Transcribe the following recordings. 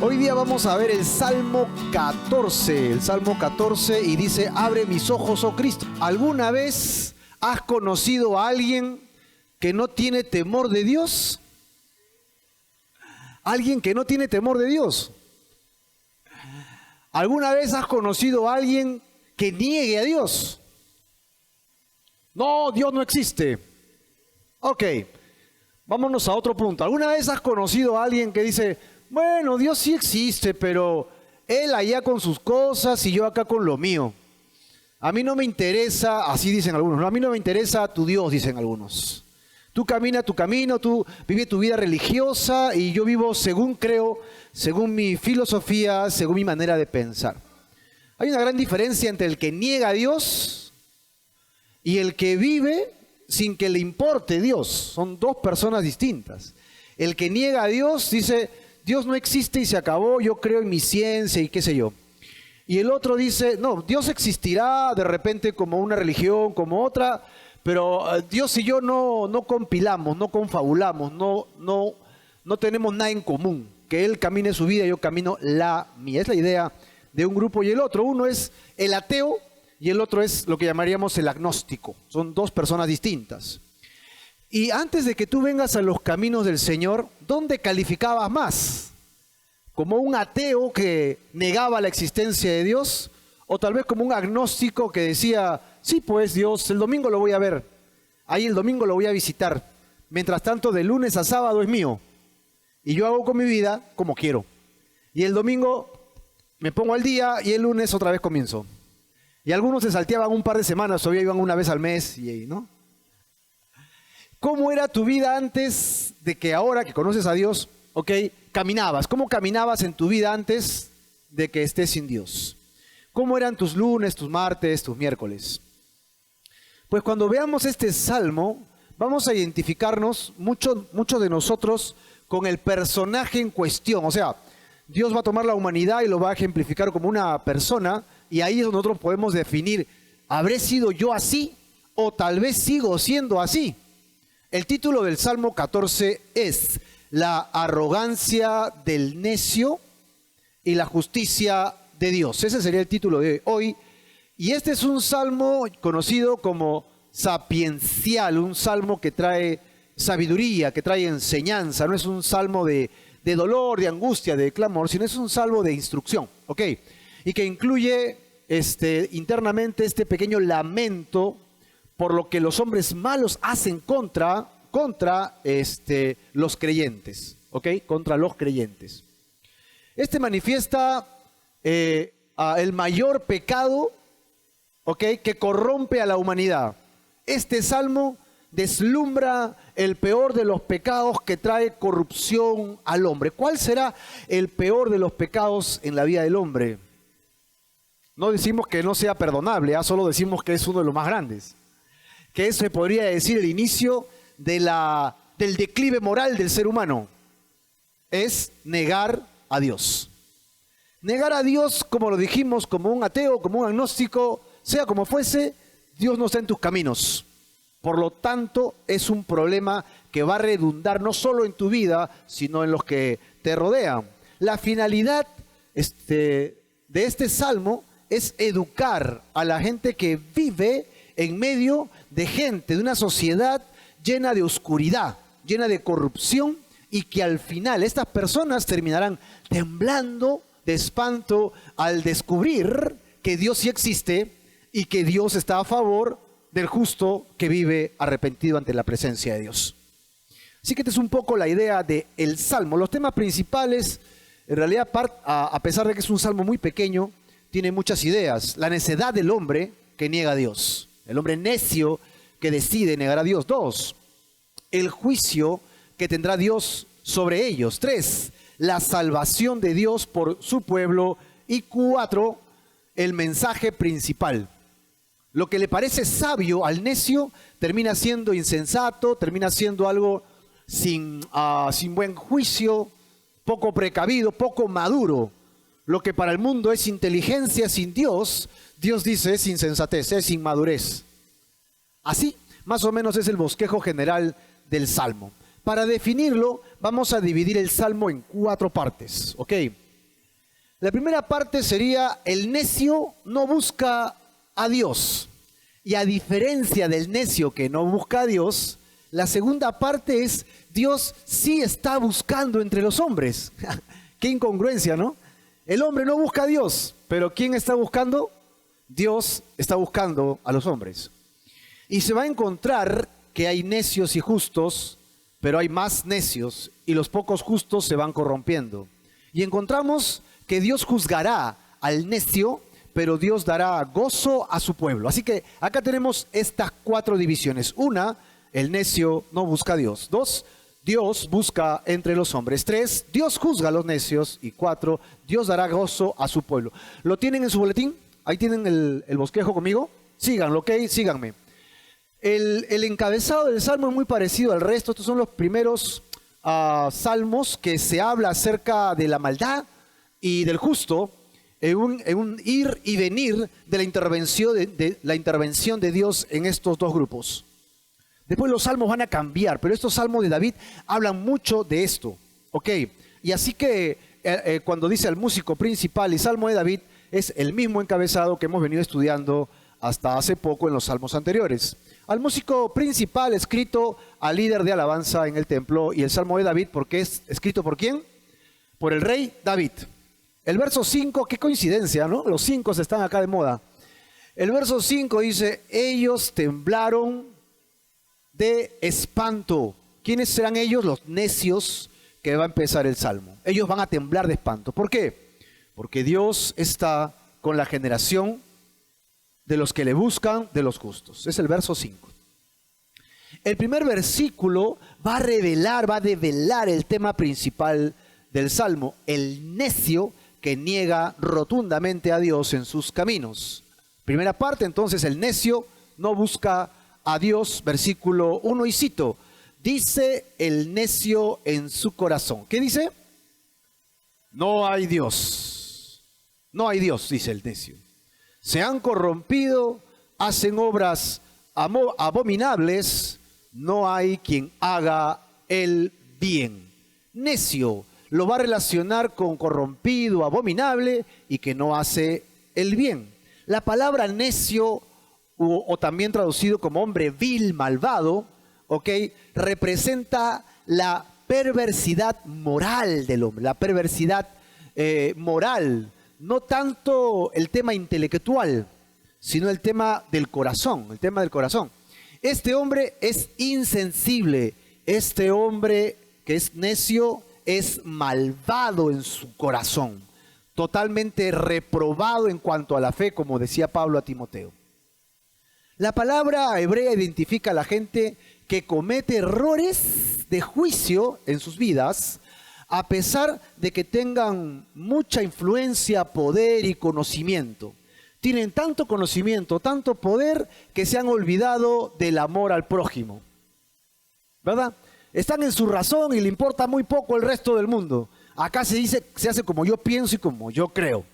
Hoy día vamos a ver el Salmo 14, y dice: abre mis ojos, oh Cristo. ¿Alguna vez has conocido a alguien que no tiene temor de Dios? ¿Alguien que no tiene temor de Dios? ¿Alguna vez has conocido a alguien que niegue a Dios? No, Dios no existe. Ok, vámonos a otro punto. ¿Alguna vez has conocido a alguien que dice: bueno, Dios sí existe, pero Él allá con sus cosas y yo acá con lo mío? A mí no me interesa, así dicen algunos, ¿no? A mí no me interesa tu Dios, dicen algunos. Tú camina tu camino, tú vive tu vida religiosa y yo vivo según creo, según mi filosofía, según mi manera de pensar. Hay una gran diferencia entre el que niega a Dios y el que vive sin que le importe Dios. Son dos personas distintas. El que niega a Dios dice: Dios no existe y se acabó, yo creo en mi ciencia y qué sé yo. Y el otro dice: no, Dios existirá de repente como una religión, como otra, pero Dios y yo no compilamos, no confabulamos, no tenemos nada en común. Que Él camine su vida y yo camino la mía. Es la idea de un grupo y el otro. Uno es el ateo y el otro es lo que llamaríamos el agnóstico. Son dos personas distintas. Y antes de que tú vengas a los caminos del Señor, ¿dónde calificabas más? ¿Como un ateo que negaba la existencia de Dios? ¿O tal vez como un agnóstico que decía: sí, pues Dios, el domingo lo voy a ver, ahí el domingo lo voy a visitar, mientras tanto de lunes a sábado es mío, y yo hago con mi vida como quiero, y el domingo me pongo al día y el lunes otra vez comienzo? Y algunos se salteaban un par de semanas, todavía iban una vez al mes, ¿no? ¿Cómo era tu vida antes de que ahora que conoces a Dios, caminabas? ¿Cómo caminabas en tu vida antes de que estés sin Dios? ¿Cómo eran tus lunes, tus martes, tus miércoles? Pues cuando veamos este salmo, vamos a identificarnos, muchos de nosotros, con el personaje en cuestión. O sea, Dios va a tomar la humanidad y lo va a ejemplificar como una persona, y ahí es donde nosotros podemos definir: ¿habré sido yo así? O tal vez sigo siendo así. El título del Salmo 14 es: la arrogancia del necio y la justicia de Dios. Ese sería el título de hoy. Y este es un salmo conocido como sapiencial, un salmo que trae sabiduría, que trae enseñanza. No es un salmo de dolor, de angustia, de clamor, sino es un salmo de instrucción, ¿ok? Y que incluye internamente este pequeño lamento por lo que los hombres malos hacen contra los creyentes, ¿ok? Contra los creyentes. Manifiesta el mayor pecado, ¿ok?, que corrompe a la humanidad. Este salmo deslumbra el peor de los pecados que trae corrupción al hombre. ¿Cuál será el peor de los pecados en la vida del hombre? No decimos que no sea perdonable, solo decimos que es uno de los más grandes. Que eso se podría decir el inicio del declive moral del ser humano. Es negar a Dios. Negar a Dios, como lo dijimos, como un ateo, como un agnóstico, sea como fuese, Dios no está en tus caminos. Por lo tanto, es un problema que va a redundar no solo en tu vida, sino en los que te rodean. La finalidad de este salmo es educar a la gente que vive en medio de gente, de una sociedad llena de oscuridad, llena de corrupción, y que al final estas personas terminarán temblando de espanto al descubrir que Dios sí existe y que Dios está a favor del justo que vive arrepentido ante la presencia de Dios. Así que esta es un poco la idea del salmo. Los temas principales, en realidad, a pesar de que es un salmo muy pequeño, tiene muchas ideas. La necedad del hombre que niega a Dios. El hombre necio que decide negar a Dios. 2, el juicio que tendrá Dios sobre ellos. 3, la salvación de Dios por su pueblo. Y 4, el mensaje principal. Lo que le parece sabio al necio termina siendo insensato, termina siendo algo sin buen juicio, poco precavido, poco maduro. Lo que para el mundo es inteligencia sin Dios, Dios dice es insensatez, es inmadurez. Así, más o menos es el bosquejo general del Salmo. Para definirlo, vamos a dividir el Salmo en 4 partes, ¿ok? La primera parte sería: el necio no busca a Dios. Y a diferencia del necio que no busca a Dios, la segunda parte es: Dios sí está buscando entre los hombres. Qué incongruencia, ¿no? El hombre no busca a Dios, pero ¿quién está buscando? Dios está buscando a los hombres. Y se va a encontrar que hay necios y justos, pero hay más necios y los pocos justos se van corrompiendo. Y encontramos que Dios juzgará al necio, pero Dios dará gozo a su pueblo. Así que acá tenemos estas 4 divisiones. 1, el necio no busca a Dios. 2, Dios busca entre los hombres. 3, Dios juzga a los necios. Y 4, Dios dará gozo a su pueblo. ¿Lo tienen en su boletín? Ahí tienen el bosquejo conmigo. Síganlo, ¿ok? Síganme. El encabezado del Salmo es muy parecido al resto. Estos son los primeros salmos que se habla acerca de la maldad y del justo, en un ir y venir de la intervención de Dios en estos 2 grupos. Después los salmos van a cambiar, pero estos salmos de David hablan mucho de esto, ¿ok? Y así que cuando dice el músico principal y salmo de David, es el mismo encabezado que hemos venido estudiando hasta hace poco en los salmos anteriores. Al músico principal, escrito al líder de alabanza en el templo, y el salmo de David, porque es escrito ¿por quién? Por el rey David. El verso 5, qué coincidencia, ¿no? Los 5 están acá de moda. El verso 5 dice: ellos temblaron de espanto. ¿Quiénes serán ellos? Los necios que va a empezar el salmo. Ellos van a temblar de espanto. ¿Por qué? Porque Dios está con la generación de los que le buscan, de los justos. Es el verso 5. El primer versículo va a develar el tema principal del salmo: el necio que niega rotundamente a Dios en sus caminos. Primera parte, entonces: el necio no busca a Dios. Versículo 1, y cito: dice el necio en su corazón. ¿Qué dice? No hay Dios. No hay Dios, dice el necio. Se han corrompido, hacen obras abominables, no hay quien haga el bien. Necio lo va a relacionar con corrompido, abominable y que no hace el bien. La palabra necio, o también traducido como hombre vil, malvado, ¿ok?, representa la perversidad moral del hombre, la perversidad moral, no tanto el tema intelectual, sino el tema del corazón, el tema del corazón. Este hombre es insensible, este hombre que es necio es malvado en su corazón, totalmente reprobado en cuanto a la fe, como decía Pablo a Timoteo. La palabra hebrea identifica a la gente que comete errores de juicio en sus vidas, a pesar de que tengan mucha influencia, poder y conocimiento. Tienen tanto conocimiento, tanto poder, que se han olvidado del amor al prójimo, ¿verdad? Están en su razón y le importa muy poco el resto del mundo. Acá se dice, se hace como yo pienso y como yo creo.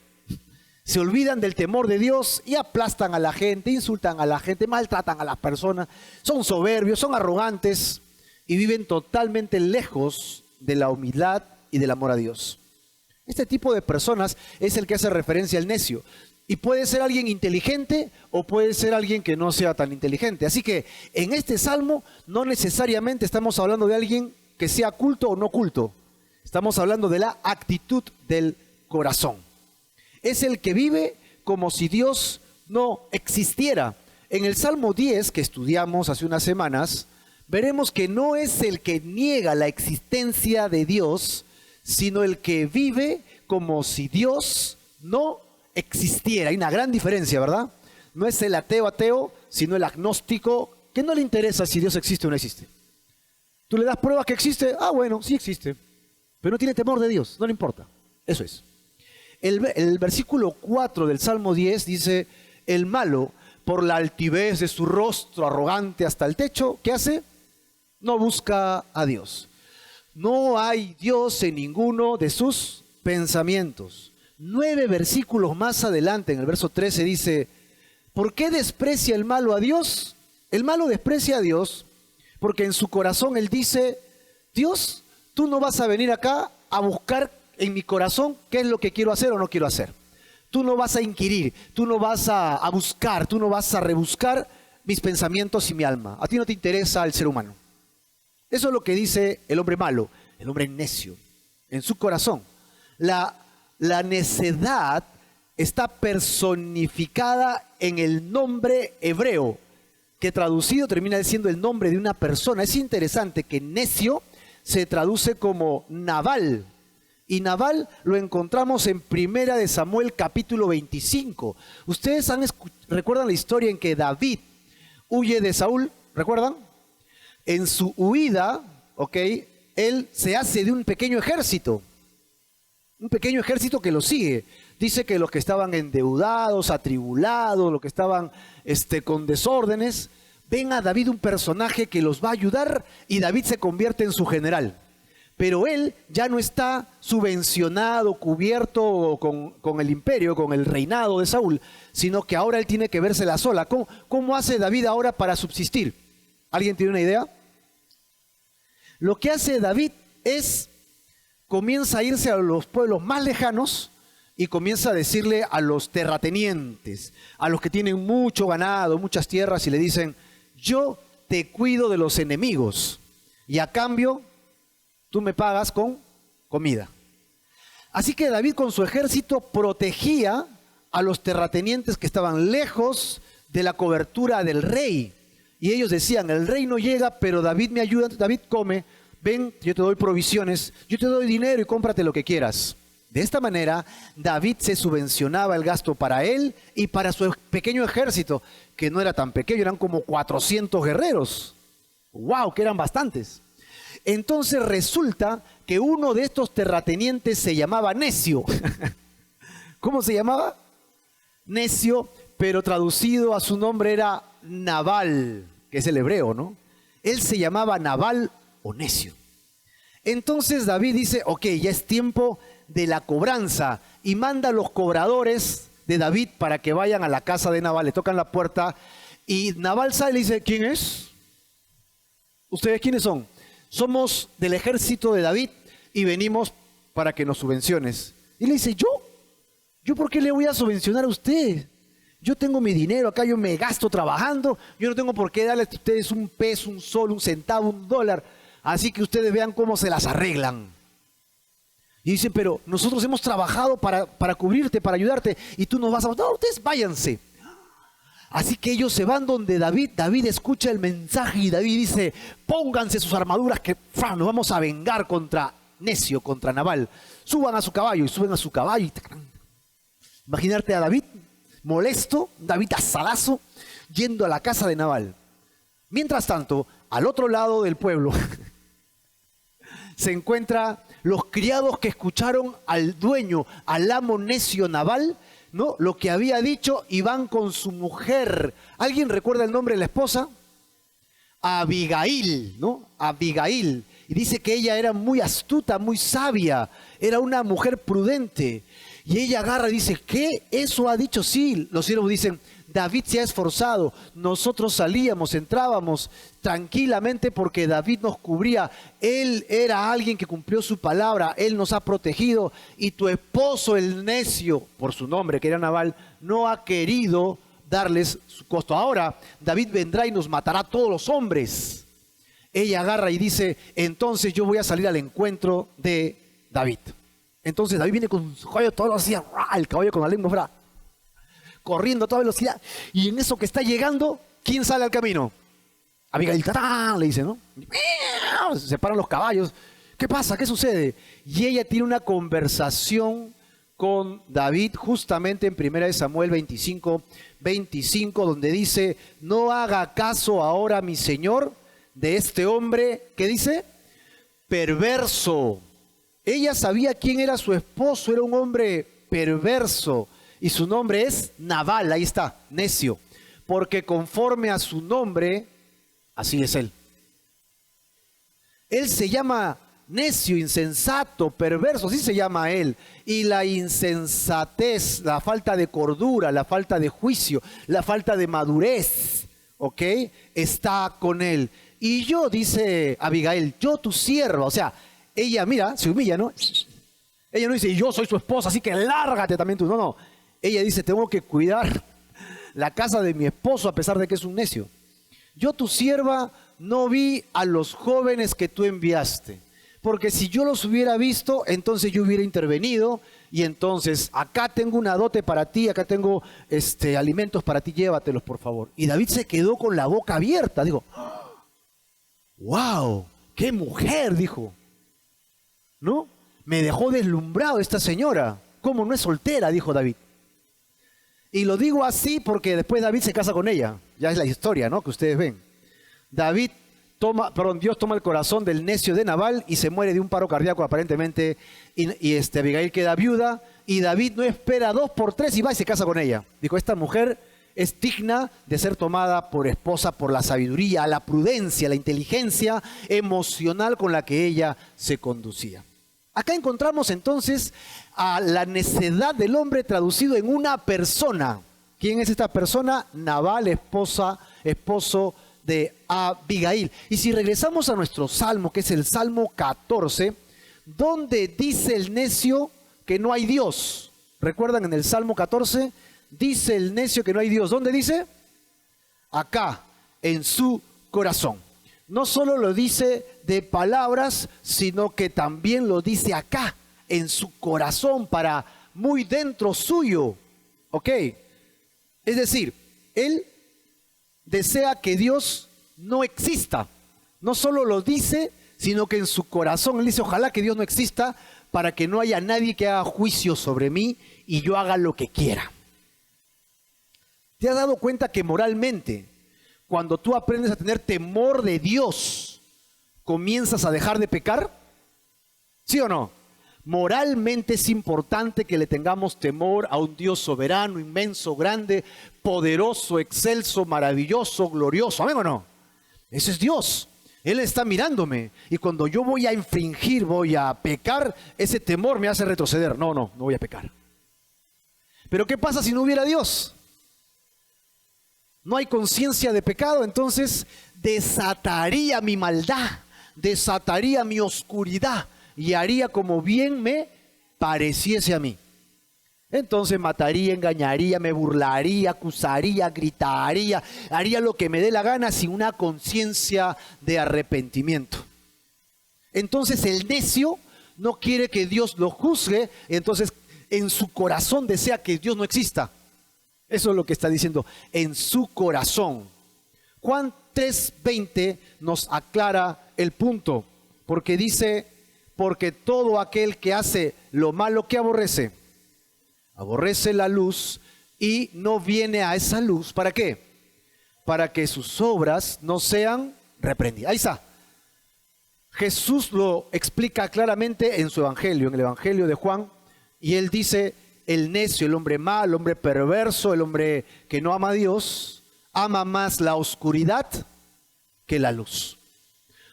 Se olvidan del temor de Dios y aplastan a la gente, insultan a la gente, maltratan a las personas, son soberbios, son arrogantes y viven totalmente lejos de la humildad y del amor a Dios. Este tipo de personas es el que hace referencia al necio. Y puede ser alguien inteligente o puede ser alguien que no sea tan inteligente. Así que en este salmo no necesariamente estamos hablando de alguien que sea culto o no culto. Estamos hablando de la actitud del corazón. Es el que vive como si Dios no existiera. En el Salmo 10, que estudiamos hace unas semanas, veremos que no es el que niega la existencia de Dios, sino el que vive como si Dios no existiera. Hay una gran diferencia, ¿verdad? No es el ateo, sino el agnóstico, que no le interesa si Dios existe o no existe. Tú le das pruebas que existe, bueno, sí existe, pero no tiene temor de Dios, no le importa. Eso es. El versículo 4 del Salmo 10 dice: el malo, por la altivez de su rostro arrogante hasta el techo, ¿qué hace? No busca a Dios. No hay Dios en ninguno de sus pensamientos. 9 versículos más adelante, en el verso 13 dice: ¿por qué desprecia el malo a Dios? El malo desprecia a Dios porque en su corazón él dice: Dios, tú no vas a venir acá a buscar en mi corazón qué es lo que quiero hacer o no quiero hacer. Tú no vas a inquirir, tú no vas a buscar, tú no vas a rebuscar mis pensamientos y mi alma. A ti no te interesa el ser humano. Eso es lo que dice el hombre malo, el hombre necio, en su corazón. La necedad está personificada en el nombre hebreo, que traducido termina siendo el nombre de una persona. Es interesante que necio se traduce como Nabal. Y Nabal lo encontramos en Primera de Samuel capítulo 25. Ustedes recuerdan la historia en que David huye de Saúl, ¿recuerdan? En su huida, ¿ok? Él se hace de un pequeño ejército que lo sigue. Dice que los que estaban endeudados, atribulados, los que estaban con desórdenes, ven a David, un personaje que los va a ayudar, y David se convierte en su general. Pero él ya no está subvencionado, cubierto con el imperio, con el reinado de Saúl, sino que ahora él tiene que vérsela sola. ¿Cómo hace David ahora para subsistir? ¿Alguien tiene una idea? Lo que hace David es, comienza a irse a los pueblos más lejanos y comienza a decirle a los terratenientes, a los que tienen mucho ganado, muchas tierras, y le dicen: yo te cuido de los enemigos y a cambio tú me pagas con comida. Así que David con su ejército protegía a los terratenientes que estaban lejos de la cobertura del rey. Y ellos decían: el rey no llega, pero David me ayuda, David come, ven, yo te doy provisiones, yo te doy dinero y cómprate lo que quieras. De esta manera, David se subvencionaba el gasto para él y para su pequeño ejército, que no era tan pequeño, eran como 400 guerreros. ¡Wow! Que eran bastantes. Entonces resulta que uno de estos terratenientes se llamaba Necio. ¿Cómo se llamaba? Necio, pero traducido a su nombre era Nabal, que es el hebreo, ¿no? Él se llamaba Nabal o Necio. Entonces David dice: ok, ya es tiempo de la cobranza, y manda a los cobradores de David para que vayan a la casa de Nabal. Le tocan la puerta y Nabal sale y le dice: ¿quién es? ¿Ustedes quiénes son? Somos del ejército de David y venimos para que nos subvenciones. Y le dice: ¿Yo por qué le voy a subvencionar a usted? Yo tengo mi dinero acá, yo me gasto trabajando, yo no tengo por qué darles a ustedes un peso, un sol, un centavo, un dólar. Así que ustedes vean cómo se las arreglan. Y dicen: pero nosotros hemos trabajado para cubrirte, para ayudarte, y tú nos vas a... No, ustedes váyanse. Así que ellos se van donde David. David escucha el mensaje y David dice: pónganse sus armaduras que nos vamos a vengar contra Necio, contra Nabal. Suban a su caballo, y suben a su caballo. Imaginarte a David molesto, David asadazo, yendo a la casa de Nabal. Mientras tanto, al otro lado del pueblo se encuentran los criados que escucharon al dueño, al amo necio Nabal, ¿no?, lo que había dicho, y van con su mujer. ¿Alguien recuerda el nombre de la esposa? Abigail, ¿no? Abigail. Y dice que ella era muy astuta, muy sabia, era una mujer prudente. Y ella agarra y dice: ¿qué? ¿Eso ha dicho? Sí. Los siervos dicen: David se ha esforzado, nosotros salíamos, entrábamos tranquilamente porque David nos cubría. Él era alguien que cumplió su palabra, él nos ha protegido, y tu esposo el necio, por su nombre que era Nabal, no ha querido darles su costo. Ahora David vendrá y nos matará a todos los hombres. Ella agarra y dice: entonces yo voy a salir al encuentro de David. Entonces David viene con su caballo toda velocidad, el caballo con la lengua fuera, corriendo a toda velocidad, y en eso que está llegando, ¿quién sale al camino? Abigail, ¡tarán!, le dice, ¿no? Se paran los caballos. ¿Qué pasa? ¿Qué sucede? Y ella tiene una conversación con David justamente en 1 Samuel 25, donde dice: no haga caso ahora, mi señor, de este hombre, ¿qué dice? Perverso. Ella sabía quién era su esposo, era un hombre perverso, y su nombre es Nabal, ahí está, necio, porque conforme a su nombre, así es él. Él se llama necio, insensato, perverso, así se llama él. Y la insensatez, la falta de cordura, la falta de juicio, la falta de madurez, ¿ok?, está con él. Y yo, dice Abigail, yo tu sierva, o sea, ella, mira, se humilla, ¿no? Ella no dice, yo soy su esposa, así que lárgate también tú. No, no. Ella dice, tengo que cuidar la casa de mi esposo a pesar de que es un necio. Yo, tu sierva, no vi a los jóvenes que tú enviaste. Porque si yo los hubiera visto, entonces yo hubiera intervenido. Y entonces, acá tengo una dote para ti, acá tengo alimentos para ti, llévatelos por favor. Y David se quedó con la boca abierta. Digo, ¡wow! ¡Qué mujer! Dijo. ¿No? Me dejó deslumbrado esta señora. ¿Cómo no es soltera? Dijo David. Y lo digo así porque después David se casa con ella. Ya es la historia, ¿no? Que ustedes ven. Dios toma el corazón del necio de Nabal y se muere de un paro cardíaco aparentemente. Y Abigail queda viuda. Y David no espera 2 por 3 y va y se casa con ella. Dijo, esta mujer es digna de ser tomada por esposa por la sabiduría, la prudencia, la inteligencia emocional con la que ella se conducía. Acá encontramos entonces a la necedad del hombre traducido en una persona. ¿Quién es esta persona? Nabal, esposo de Abigail. Y si regresamos a nuestro salmo, que es el Salmo 14, donde dice el necio que no hay Dios. ¿Recuerdan en el Salmo 14? Dice el necio que no hay Dios. ¿Dónde dice? Acá, en su corazón. No solo lo dice de palabras, sino que también lo dice acá, en su corazón, para muy dentro suyo. ¿Ok? Es decir, él desea que Dios no exista. No solo lo dice, sino que en su corazón él dice, ojalá que Dios no exista para que no haya nadie que haga juicio sobre mí y yo haga lo que quiera. ¿Te has dado cuenta que moralmente, cuando tú aprendes a tener temor de Dios, comienzas a dejar de pecar? ¿Sí o no? Moralmente es importante que le tengamos temor a un Dios soberano, inmenso, grande, poderoso, excelso, maravilloso, glorioso. ¿Amén o no? Ese es Dios. Él está mirándome. Y cuando yo voy a infringir, voy a pecar, ese temor me hace retroceder. No voy a pecar. Pero ¿qué pasa si no hubiera Dios? No hay conciencia de pecado, entonces desataría mi maldad, desataría mi oscuridad y haría como bien me pareciese a mí. Entonces mataría, engañaría, me burlaría, acusaría, gritaría, haría lo que me dé la gana sin una conciencia de arrepentimiento. Entonces el necio no quiere que Dios lo juzgue, entonces en su corazón desea que Dios no exista. Eso es lo que está diciendo, en su corazón. Juan 3:20 nos aclara el punto, porque dice, porque todo aquel que hace lo malo, que aborrece la luz y no viene a esa luz. ¿Para qué? Para que sus obras no sean reprendidas. Ahí está. Jesús lo explica claramente en su evangelio, en el evangelio de Juan, y él dice, el necio, el hombre malo, el hombre perverso, el hombre que no ama a Dios, ama más la oscuridad que la luz.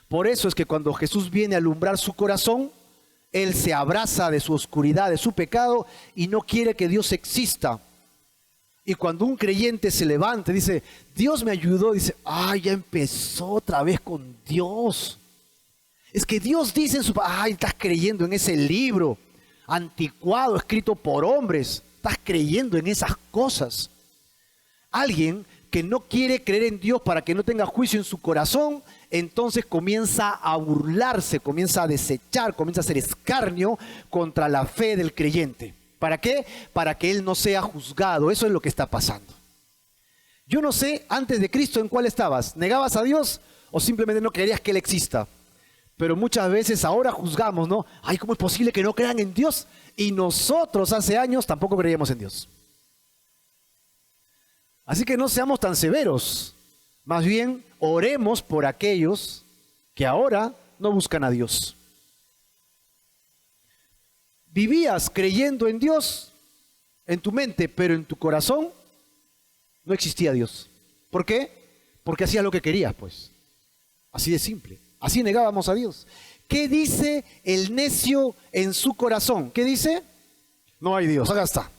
Por eso es que cuando Jesús viene a alumbrar su corazón, él se abraza de su oscuridad, de su pecado, y no quiere que Dios exista. Y cuando un creyente se levanta y dice, Dios me ayudó, dice, ya empezó otra vez con Dios. Es que Dios dice en su... estás creyendo en ese libro anticuado, escrito por hombres. Estás creyendo en esas cosas. Alguien que no quiere creer en Dios para que no tenga juicio en su corazón, entonces comienza a burlarse, comienza a desechar, comienza a hacer escarnio contra la fe del creyente. ¿Para qué? Para que él no sea juzgado. Eso es lo que está pasando. Yo no sé, antes de Cristo, ¿en cuál estabas? ¿Negabas a Dios o simplemente no querías que Él exista? Pero muchas veces ahora juzgamos, ¿no? ¿Cómo es posible que no crean en Dios? Y nosotros hace años tampoco creíamos en Dios. Así que no seamos tan severos. Más bien, oremos por aquellos que ahora no buscan a Dios. Vivías creyendo en Dios en tu mente, pero en tu corazón no existía Dios. ¿Por qué? Porque hacías lo que querías, pues. Así de simple. Así negábamos a Dios. ¿Qué dice el necio en su corazón? ¿Qué dice? No hay Dios. Acá está.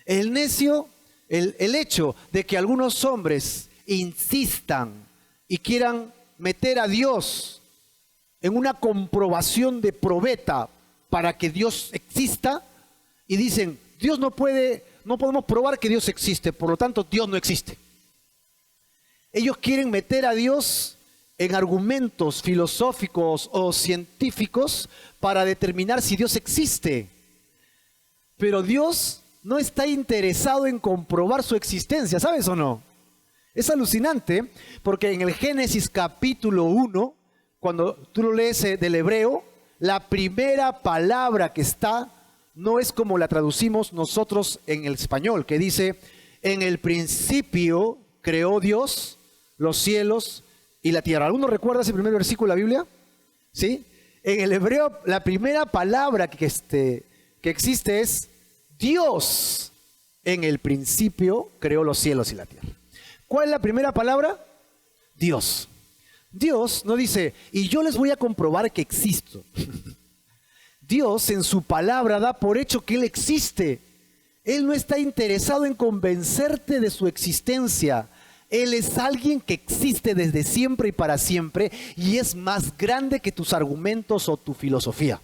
El necio, el hecho de que algunos hombres insistan y quieran meter a Dios en una comprobación de probeta para que Dios exista y dicen, no podemos probar que Dios existe, por lo tanto Dios no existe. Ellos quieren meter a Dios en argumentos filosóficos o científicos para determinar si Dios existe. Pero Dios no está interesado en comprobar su existencia, ¿sabes o no? Es alucinante porque en el Génesis capítulo 1, cuando tú lo lees del hebreo, la primera palabra que está no es como la traducimos nosotros en el español, que dice, en el principio creó Dios los cielos y la tierra. ¿Alguno recuerda ese primer versículo de la Biblia? ¿Sí? En el hebreo, la primera palabra que existe es Dios. En el principio creó los cielos y la tierra. ¿Cuál es la primera palabra? Dios. Dios no dice, y yo les voy a comprobar que existo. Dios en su palabra da por hecho que Él existe. Él no está interesado en convencerte de su existencia. Él es alguien que existe desde siempre y para siempre y es más grande que tus argumentos o tu filosofía.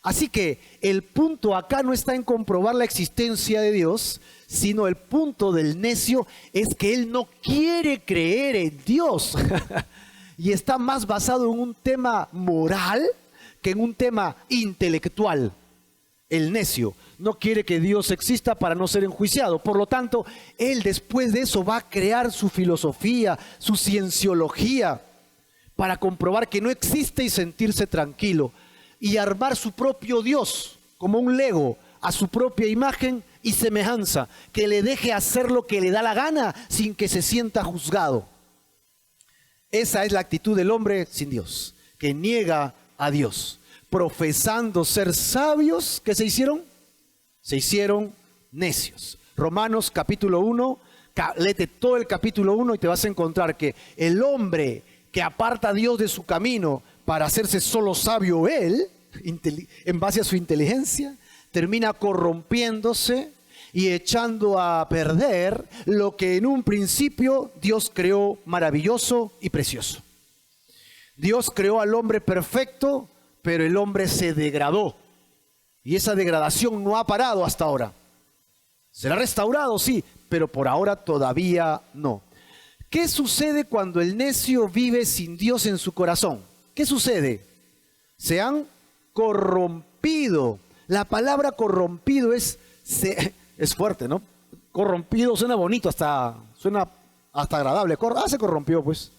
Así que el punto acá no está en comprobar la existencia de Dios, sino el punto del necio es que él no quiere creer en Dios y está más basado en un tema moral que en un tema intelectual. El necio no quiere que Dios exista para no ser enjuiciado. Por lo tanto, él después de eso va a crear su filosofía, su cienciología, para comprobar que no existe y sentirse tranquilo. Y armar su propio Dios, como un Lego, a su propia imagen y semejanza, que le deje hacer lo que le da la gana sin que se sienta juzgado. Esa es la actitud del hombre sin Dios, que niega a Dios. Profesando ser sabios, ¿qué se hicieron? Se hicieron necios. Romanos capítulo 1, léete todo el capítulo 1 y te vas a encontrar que el hombre que aparta a Dios de su camino para hacerse solo sabio él, en base a su inteligencia, termina corrompiéndose y echando a perder lo que en un principio Dios creó maravilloso y precioso. Dios creó al hombre perfecto, pero el hombre se degradó. Y esa degradación no ha parado hasta ahora. ¿Será restaurado? Sí, pero por ahora todavía no. ¿Qué sucede cuando el necio vive sin Dios en su corazón? ¿Qué sucede? Se han corrompido. La palabra corrompido es fuerte, ¿no? Corrompido suena bonito, suena hasta agradable. Se corrompió, pues.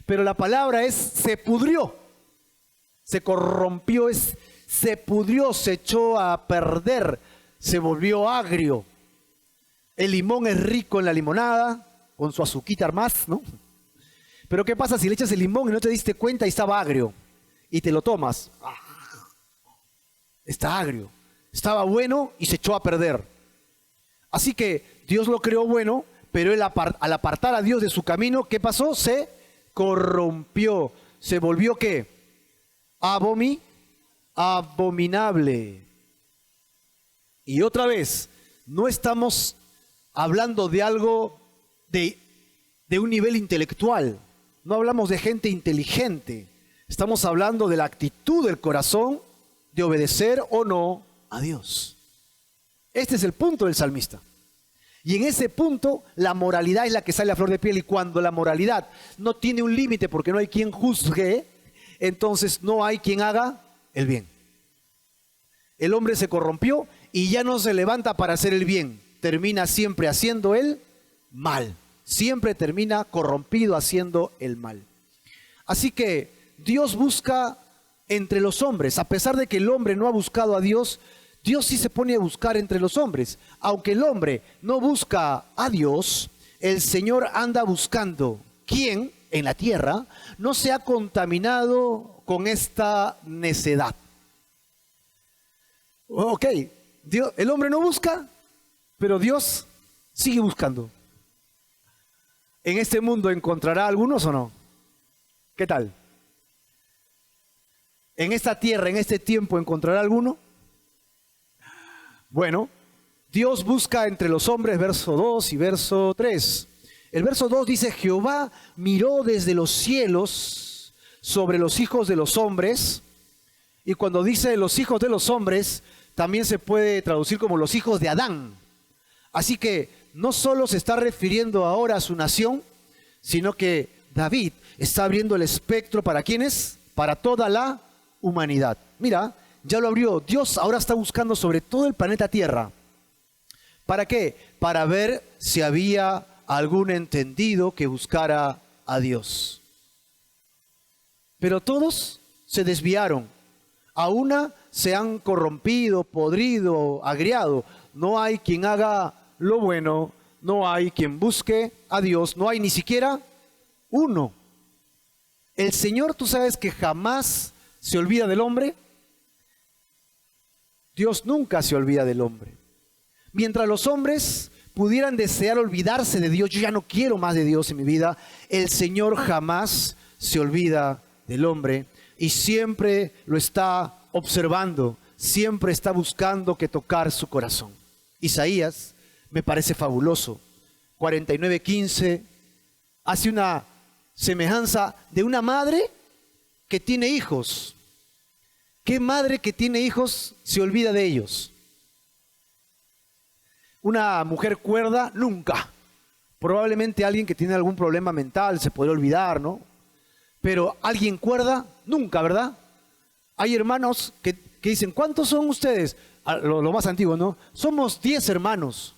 Pero la palabra es se pudrió. Se corrompió, se pudrió, se echó a perder, se volvió agrio. El limón es rico en la limonada, con su azuquita más, ¿no? Pero ¿qué pasa si le echas el limón y no te diste cuenta y estaba agrio? Y te lo tomas. Está agrio. Estaba bueno y se echó a perder. Así que Dios lo creó bueno, pero él al apartar a Dios de su camino, ¿qué pasó? Se corrompió. ¿Se volvió qué? Abominable. Y otra vez, no estamos hablando de algo de un nivel intelectual. No hablamos de gente inteligente. Estamos hablando de la actitud del corazón de obedecer o no a Dios. Este es el punto del salmista. Y en ese punto la moralidad es la que sale a flor de piel. Y cuando la moralidad no tiene un límite porque no hay quien juzgue, entonces no hay quien haga el bien. El hombre se corrompió y ya no se levanta para hacer el bien. Termina siempre haciendo el mal. Siempre termina corrompido haciendo el mal. Así que Dios busca entre los hombres. A pesar de que el hombre no ha buscado a Dios, Dios sí se pone a buscar entre los hombres. Aunque el hombre no busca a Dios, el Señor anda buscando quién en la tierra no se ha contaminado con esta necedad. Ok, el hombre no busca, pero Dios sigue buscando. ¿En este mundo encontrará algunos o no? ¿Qué tal? ¿En esta tierra, en este tiempo, encontrará alguno? Bueno, Dios busca entre los hombres, verso 2 y verso 3. El verso 2 dice, Jehová miró desde los cielos sobre los hijos de los hombres Y cuando dice los hijos de los hombres, también se puede traducir como los hijos de Adán. Así que no solo se está refiriendo ahora a su nación, sino que David está abriendo el espectro ¿para quiénes? Para toda la humanidad. Mira, ya lo abrió. Dios ahora está buscando sobre todo el planeta Tierra. ¿Para qué? Para ver si había algún entendido que buscara a Dios. Pero todos se desviaron. A una se han corrompido, podrido, agriado. No hay quien haga lo bueno, no hay quien busque a Dios, no hay ni siquiera uno. El Señor, tú sabes que jamás se olvida del hombre. Dios nunca se olvida del hombre. Mientras los hombres pudieran desear olvidarse de Dios, yo ya no quiero más de Dios en mi vida, el Señor jamás se olvida del hombre y siempre lo está observando, siempre está buscando que tocar su corazón. Isaías me parece fabuloso. 49:15 hace una semejanza de una madre que tiene hijos. ¿Qué madre que tiene hijos se olvida de ellos? Una mujer cuerda, nunca. Probablemente alguien que tiene algún problema mental se podría olvidar, ¿no? Pero alguien cuerda, nunca, ¿verdad? Hay hermanos que dicen, ¿cuántos son ustedes? Lo más antiguo, ¿no? Somos 10 hermanos.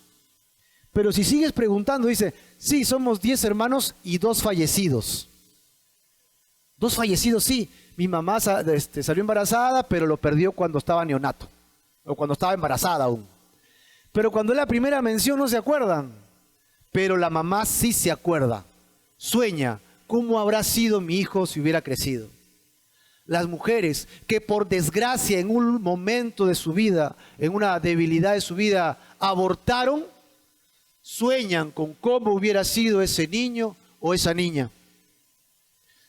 Pero si sigues preguntando, dice, sí, somos 10 hermanos y 2 fallecidos. 2 fallecidos, sí. Mi mamá salió embarazada, pero lo perdió cuando estaba neonato. O cuando estaba embarazada aún. Pero cuando es la primera mención no se acuerdan. Pero la mamá sí se acuerda. Sueña, ¿cómo habrá sido mi hijo si hubiera crecido? Las mujeres que por desgracia en un momento de su vida, en una debilidad de su vida, abortaron, sueñan con cómo hubiera sido ese niño o esa niña.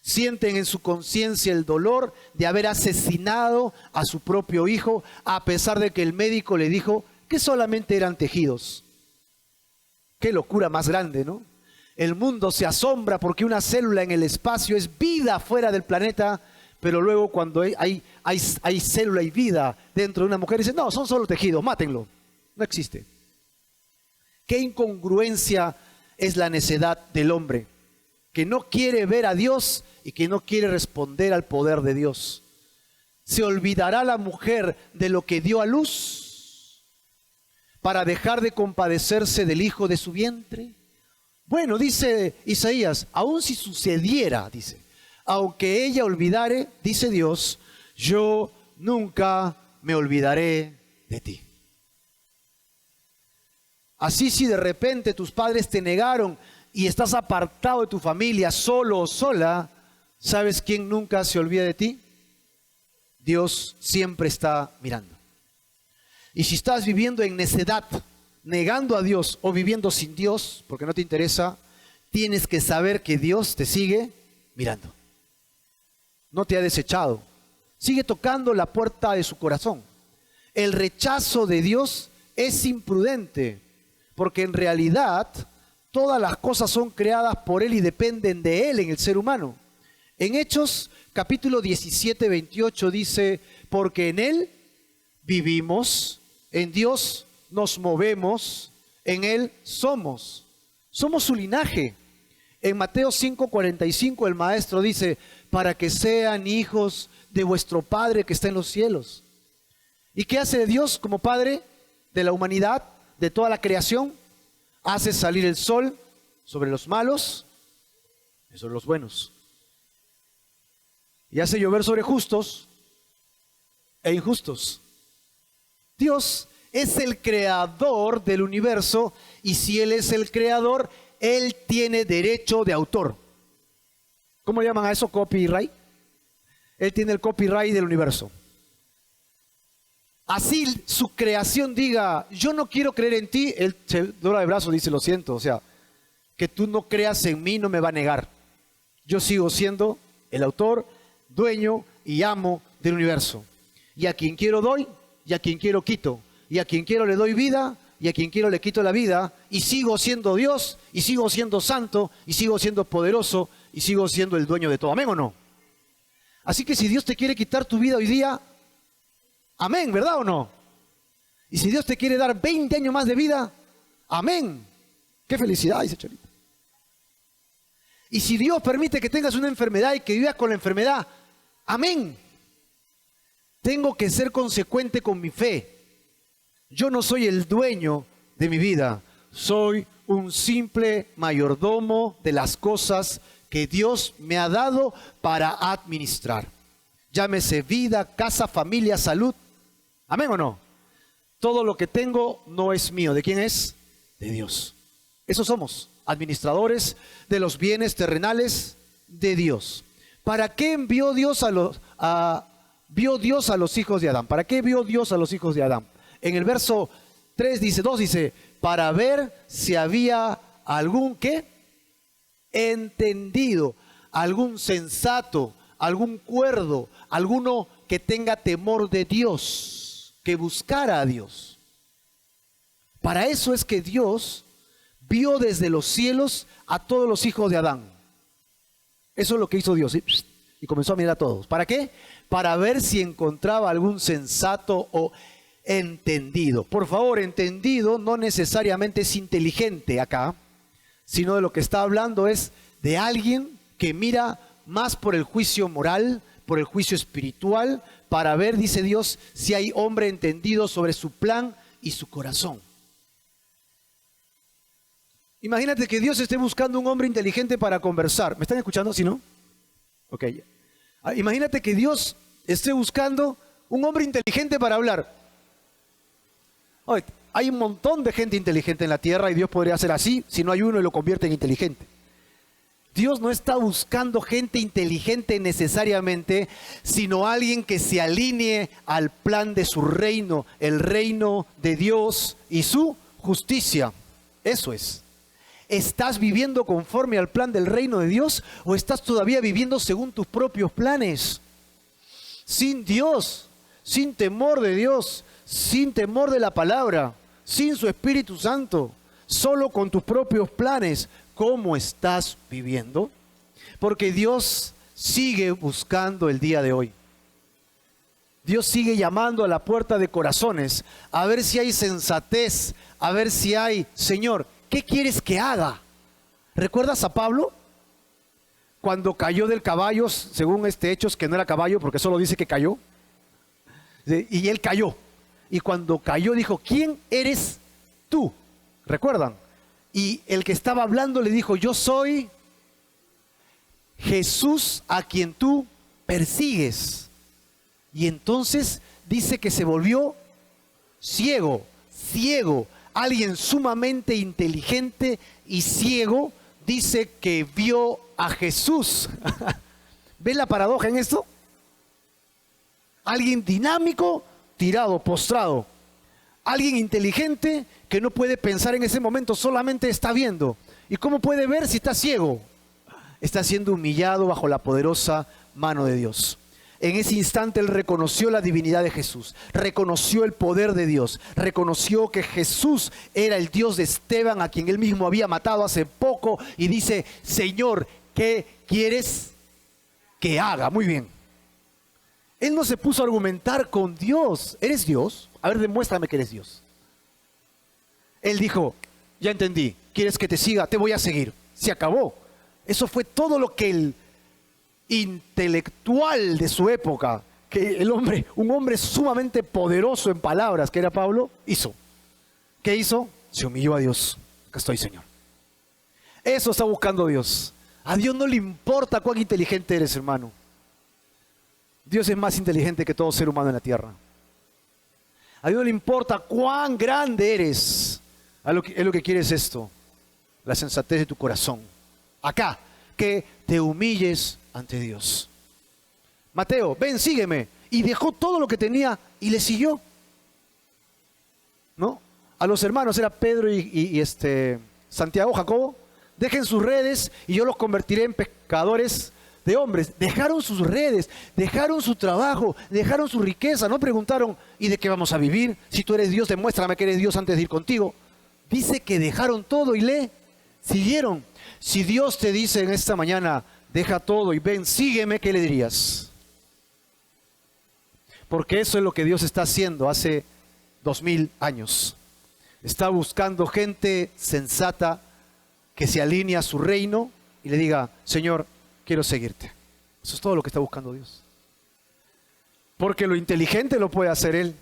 Sienten en su conciencia el dolor de haber asesinado a su propio hijo, a pesar de que el médico le dijo que solamente eran tejidos. Qué locura más grande, ¿no? El mundo se asombra porque una célula en el espacio es vida fuera del planeta, pero luego cuando hay célula y vida dentro de una mujer, dicen, no, son solo tejidos, mátenlo. No existe. Qué incongruencia es la necedad del hombre, que no quiere ver a Dios y que no quiere responder al poder de Dios. ¿Se olvidará la mujer de lo que dio a luz para dejar de compadecerse del hijo de su vientre? Bueno, dice Isaías, aun si sucediera, dice, aunque ella olvidare, dice Dios, yo nunca me olvidaré de ti. Así si de repente tus padres te negaron y estás apartado de tu familia, solo o sola, ¿sabes quién nunca se olvida de ti? Dios siempre está mirando. Y si estás viviendo en necedad, negando a Dios o viviendo sin Dios, porque no te interesa, tienes que saber que Dios te sigue mirando. No te ha desechado. Sigue tocando la puerta de su corazón. El rechazo de Dios es imprudente, porque en realidad todas las cosas son creadas por Él y dependen de Él en el ser humano. En Hechos capítulo 17, 28 dice, porque en Él vivimos, en Dios nos movemos, en Él somos. Somos su linaje. En Mateo 5, 45 el maestro dice, para que sean hijos de vuestro Padre que está en los cielos. ¿Y qué hace Dios como Padre de la humanidad, de toda la creación? Hace salir el sol sobre los malos y sobre los buenos. Y hace llover sobre justos e injustos. Dios es el creador del universo y si Él es el creador, Él tiene derecho de autor. ¿Cómo llaman a eso? Copyright. Él tiene el copyright del universo. Así su creación diga, yo no quiero creer en ti, Él se dobla de brazos y dice, lo siento, o sea, que tú no creas en mí no me va a negar. Yo sigo siendo el autor, dueño y amo del universo. Y a quien quiero doy, y a quien quiero quito. Y a quien quiero le doy vida, y a quien quiero le quito la vida. Y sigo siendo Dios, y sigo siendo santo, y sigo siendo poderoso, y sigo siendo el dueño de todo. ¿Amén o no? Así que si Dios te quiere quitar tu vida hoy día, Amén, ¿verdad o no? Y si Dios te quiere dar 20 años más de vida, amén. Qué felicidad, dice Cholita. Y si Dios permite que tengas una enfermedad y que vivas con la enfermedad, amén. Tengo que ser consecuente con mi fe. Yo no soy el dueño de mi vida. Soy un simple mayordomo de las cosas que Dios me ha dado para administrar. Llámese vida, casa, familia, salud. ¿Amén o no? Todo lo que tengo no es mío. ¿De quién es? De Dios. Eso somos, administradores de los bienes terrenales de Dios. ¿Para qué envió Dios vio Dios a los hijos de Adán? ¿Para qué vio Dios a los hijos de Adán? En el verso 2 dice, para ver si había algún ¿qué? Entendido, algún sensato, algún cuerdo, alguno que tenga temor de Dios, que buscara a Dios. Para eso es que Dios vio desde los cielos a todos los hijos de Adán. Eso es lo que hizo Dios, ¿sí? Y comenzó a mirar a todos. ¿Para qué? Para ver si encontraba algún sensato o entendido. Por favor, entendido no necesariamente es inteligente acá, sino de lo que está hablando es de alguien que mira más por el juicio moral, por el juicio espiritual, para ver, dice Dios, si hay hombre entendido sobre su plan y su corazón. Imagínate que Dios esté buscando un hombre inteligente para conversar. ¿Me están escuchando? ¿Sí, no? Ok. Imagínate que Dios esté buscando un hombre inteligente para hablar. Oye, hay un montón de gente inteligente en la tierra y Dios podría hacer así si no hay uno y lo convierte en inteligente. Dios no está buscando gente inteligente necesariamente, sino alguien que se alinee al plan de su reino, el reino de Dios y su justicia. Eso es. ¿Estás viviendo conforme al plan del reino de Dios o estás todavía viviendo según tus propios planes? Sin Dios, sin temor de Dios, sin temor de la palabra, sin su Espíritu Santo, solo con tus propios planes. ¿Cómo estás viviendo? Porque Dios sigue buscando el día de hoy. Dios sigue llamando a la puerta de corazones a ver si hay sensatez, a ver si hay, Señor, ¿qué quieres que haga? ¿Recuerdas a Pablo? Cuando cayó del caballo, según Hechos, que no era caballo porque solo dice que cayó. Y él cayó. Y cuando cayó dijo, ¿quién eres tú? ¿Recuerdan? Y el que estaba hablando le dijo, yo soy Jesús a quien tú persigues. Y entonces dice que se volvió ciego. Alguien sumamente inteligente y ciego dice que vio a Jesús. ¿Ven la paradoja en esto? Alguien dinámico, tirado, postrado. Alguien inteligente que no puede pensar en ese momento, solamente está viendo. ¿Y cómo puede ver si está ciego? Está siendo humillado bajo la poderosa mano de Dios. En ese instante él reconoció la divinidad de Jesús, reconoció el poder de Dios, reconoció que Jesús era el Dios de Esteban, a quien él mismo había matado hace poco, y dice, Señor, ¿qué quieres que haga? Muy bien. Él no se puso a argumentar con Dios. ¿Eres Dios? A ver, demuéstrame que eres Dios. Él dijo, ya entendí, ¿quieres que te siga? Te voy a seguir. Se acabó. Eso fue todo lo que el intelectual de su época, que un hombre sumamente poderoso en palabras, que era Pablo, hizo. ¿Qué hizo? Se humilló a Dios. Acá estoy, Señor. Eso está buscando Dios. A Dios no le importa cuán inteligente eres, hermano. Dios es más inteligente que todo ser humano en la tierra. A Dios no le importa cuán grande eres. Es lo que quiere es esto, la sensatez de tu corazón. Acá, que te humilles ante Dios. Mateo, ven, sígueme. Y dejó todo lo que tenía y le siguió. ¿No? A los hermanos, era Pedro y Santiago, Jacobo. Dejen sus redes y yo los convertiré en pescadores de hombres. Dejaron sus redes, dejaron su trabajo, dejaron su riqueza. No preguntaron, ¿y de qué vamos a vivir? Si tú eres Dios, demuéstrame que eres Dios antes de ir contigo. Dice que dejaron todo y le siguieron. Si Dios te dice en esta mañana, deja todo y ven, sígueme, ¿qué le dirías? Porque eso es lo que Dios está haciendo hace 2000 años. Está buscando gente sensata que se alinee a su reino y le diga, Señor, quiero seguirte. Eso es todo lo que está buscando Dios. Porque lo inteligente lo puede hacer Él.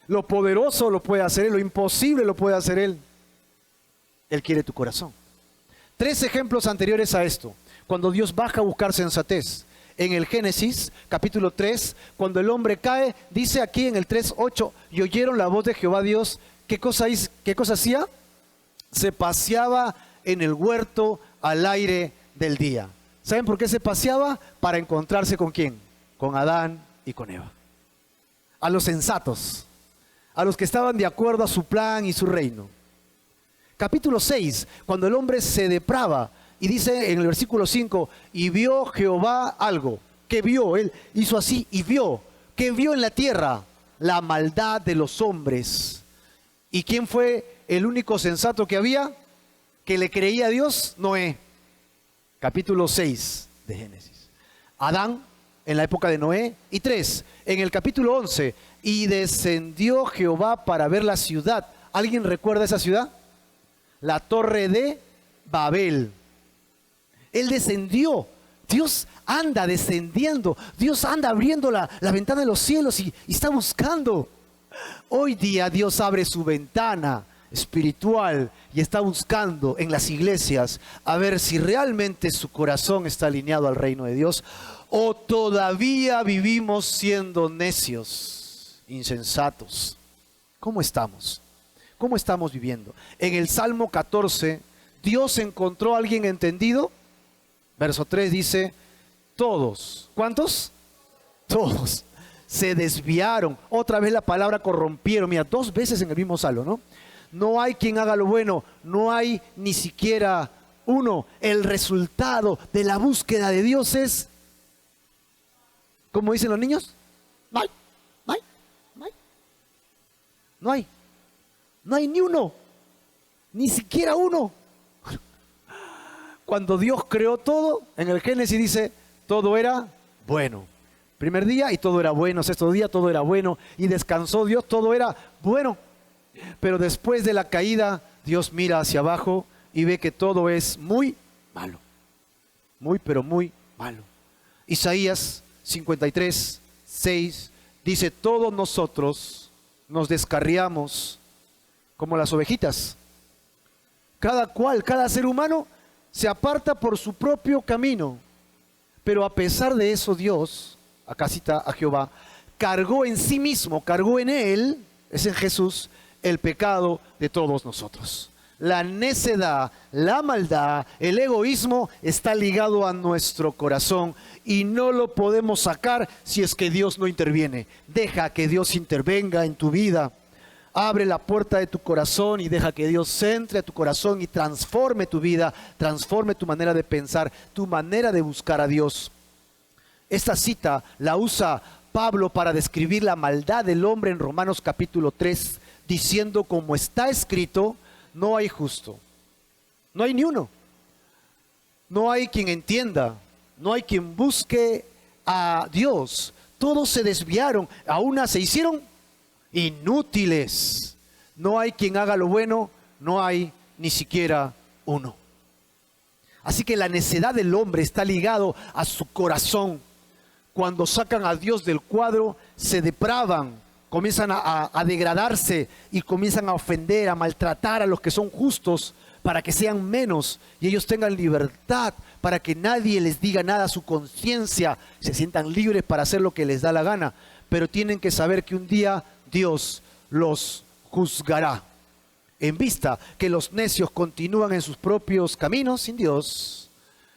Lo poderoso lo puede hacer Él. Lo imposible lo puede hacer Él. Él quiere tu corazón. 3 ejemplos anteriores a esto. Cuando Dios baja a buscar sensatez. En el Génesis, capítulo 3, cuando el hombre cae, dice aquí en el 3:8, y oyeron la voz de Jehová Dios. ¿Qué cosa hacía? Se paseaba en el huerto al aire del día. ¿Saben por qué se paseaba? Para encontrarse ¿con quién? Con Adán y con Eva. A los sensatos, a los que estaban de acuerdo a su plan y su reino. Capítulo 6, cuando el hombre se deprava, y dice en el versículo 5, y vio Jehová algo. ¿Qué vio? Él hizo así y vio. ¿Qué vio en la tierra? La maldad de los hombres. ¿Y quién fue el único sensato que había? Que le creía a Dios. Noé. Capítulo 6 de Génesis. Adán en la época de Noé. Y 3, en el capítulo 11, y descendió Jehová para ver la ciudad. ¿Alguien recuerda esa ciudad? La torre de Babel. Él descendió. Dios anda descendiendo. Dios anda abriendo la ventana de los cielos y está buscando. Hoy día Dios abre su ventana espiritual y está buscando en las iglesias a ver si realmente su corazón está alineado al reino de Dios o todavía vivimos siendo necios, insensatos. ¿Cómo estamos? ¿Cómo estamos viviendo? En el Salmo 14, Dios encontró a alguien entendido. Verso 3 dice, todos. ¿Cuántos? Todos se desviaron. Otra vez la palabra corrompieron. Mira, 2 veces en el mismo salmo, ¿no? No hay quien haga lo bueno, no hay ni siquiera uno. El resultado de la búsqueda de Dios es, ¿cómo dicen los niños? No hay, no hay, no hay. No hay. No hay ni uno, ni siquiera uno. Cuando Dios creó todo, en el Génesis dice, todo era bueno. Primer día y todo era bueno, sexto día todo era bueno y descansó Dios, todo era bueno. Pero después de la caída, Dios mira hacia abajo y ve que todo es muy malo. Muy, pero muy malo. Isaías 53:6 dice, todos nosotros nos descarriamos como las ovejitas. Cada ser humano se aparta por su propio camino. Pero a pesar de eso Dios, acá cita a Jehová, cargó en sí mismo, cargó en Él, es en Jesús, el pecado de todos nosotros. La necedad, la maldad, el egoísmo está ligado a nuestro corazón y no lo podemos sacar si es que Dios no interviene. Deja que Dios intervenga en tu vida. Abre la puerta de tu corazón y deja que Dios entre a tu corazón y transforme tu vida, transforme tu manera de pensar, tu manera de buscar a Dios. Esta cita la usa Pablo para describir la maldad del hombre en Romanos capítulo 3, diciendo como está escrito, no hay justo, no hay ni uno, no hay quien entienda, no hay quien busque a Dios. Todos se desviaron, a una se hicieron inútiles. No hay quien haga lo bueno, no hay ni siquiera uno. Así que la necedad del hombre está ligado a su corazón. Cuando sacan a Dios del cuadro, se depravan, comienzan a degradarse y comienzan a ofender, a maltratar a los que son justos para que sean menos y ellos tengan libertad, para que nadie les diga nada a su conciencia, se sientan libres para hacer lo que les da la gana, pero tienen que saber que un día Dios los juzgará. En vista que los necios continúan en sus propios caminos sin Dios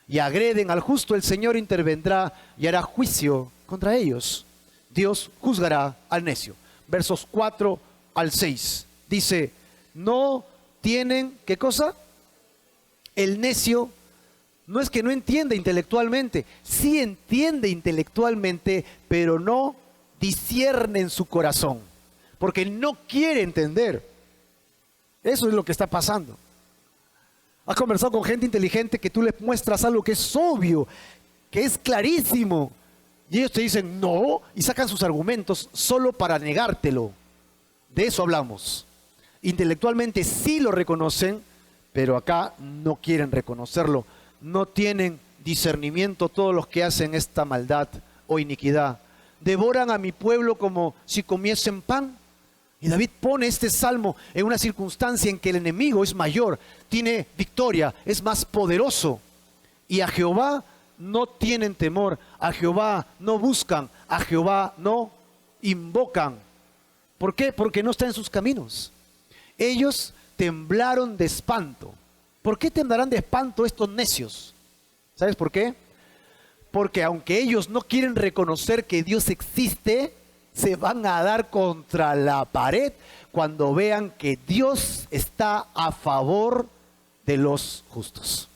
y agreden al justo, el Señor intervendrá y hará juicio contra ellos. Dios juzgará al necio. Versos 4 al 6. Dice, no tienen, ¿qué cosa? El necio no es que no entienda intelectualmente, sí entiende intelectualmente, pero no discierne en su corazón, porque no quiere entender. Eso es lo que está pasando. Has conversado con gente inteligente que tú les muestras algo que es obvio, que es clarísimo, Y ellos te dicen no y sacan sus argumentos solo para negártelo. De eso hablamos. Intelectualmente sí lo reconocen, pero acá no quieren reconocerlo. No tienen discernimiento todos los que hacen esta maldad o iniquidad. Devoran a mi pueblo como si comiesen pan. Y David pone este salmo en una circunstancia en que el enemigo es mayor, tiene victoria, es más poderoso. Y a Jehová no tienen temor, a Jehová no buscan, a Jehová no invocan. ¿Por qué? Porque no está en sus caminos. Ellos temblaron de espanto. ¿Por qué temblarán de espanto estos necios? ¿Sabes por qué? Porque aunque ellos no quieren reconocer que Dios existe, se van a dar contra la pared cuando vean que Dios está a favor de los justos.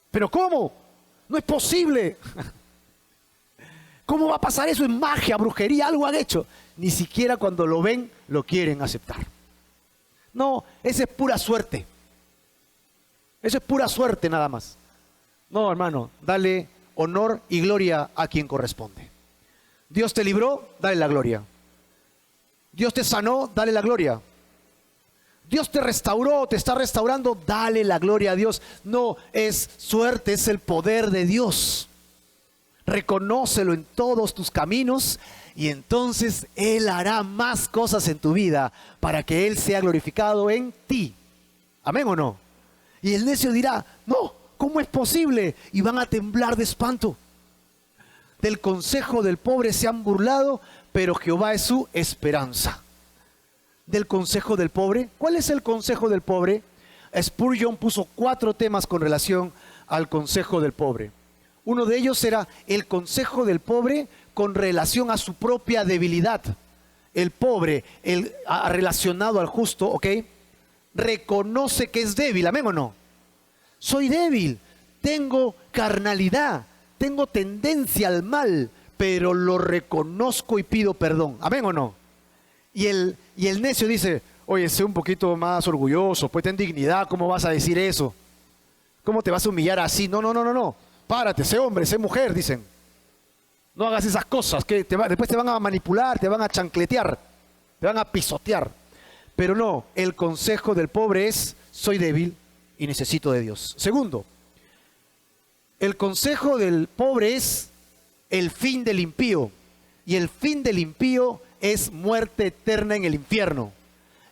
¿Pero cómo? No es posible. ¿Cómo va a pasar eso? Es magia, brujería, algo han hecho. Ni siquiera cuando lo ven lo quieren aceptar. No, esa es pura suerte. Eso es pura suerte nada más. No, hermano, dale honor y gloria a quien corresponde. Dios te libró, dale la gloria. Dios te sanó, dale la gloria. Dios te restauró, te está restaurando, dale la gloria a Dios. No es suerte, es el poder de Dios. Reconócelo en todos tus caminos y entonces Él hará más cosas en tu vida para que Él sea glorificado en ti. ¿Amén o no? Y el necio dirá, no, ¿cómo es posible? Y van a temblar de espanto. Del consejo del pobre se han burlado, pero Jehová es su esperanza. Del consejo del pobre. ¿Cuál es el consejo del pobre? Spurgeon puso 4 temas con relación al consejo del pobre. Uno de ellos era el consejo del pobre con relación a su propia debilidad. El pobre, relacionado al justo, ¿ok? Reconoce que es débil, ¿amén o no? Soy débil, tengo carnalidad, tengo tendencia al mal, pero lo reconozco y pido perdón, ¿amén o no? Y el necio dice, oye, sé un poquito más orgulloso, pues ten dignidad, ¿cómo vas a decir eso? ¿Cómo te vas a humillar así? No. Párate, sé hombre, sé mujer, dicen. No hagas esas cosas, que después te van a manipular, te van a chancletear, te van a pisotear. Pero no, el consejo del pobre es, soy débil y necesito de Dios. Segundo, el consejo del pobre es el fin del impío. Y el fin del impío es muerte eterna en el infierno.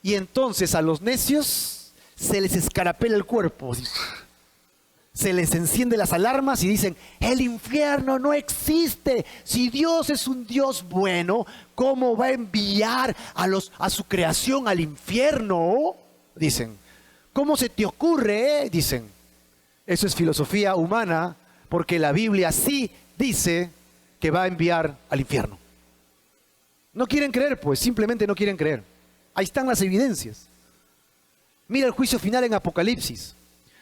Y entonces a los necios se les escarapela el cuerpo. Se les encienden las alarmas y dicen, el infierno no existe. Si Dios es un Dios bueno, ¿cómo va a enviar a su creación al infierno? Dicen, ¿cómo se te ocurre? Dicen, eso es filosofía humana, porque la Biblia sí dice que va a enviar al infierno. No quieren creer, pues, simplemente no quieren creer. Ahí están las evidencias. Mira el juicio final en Apocalipsis.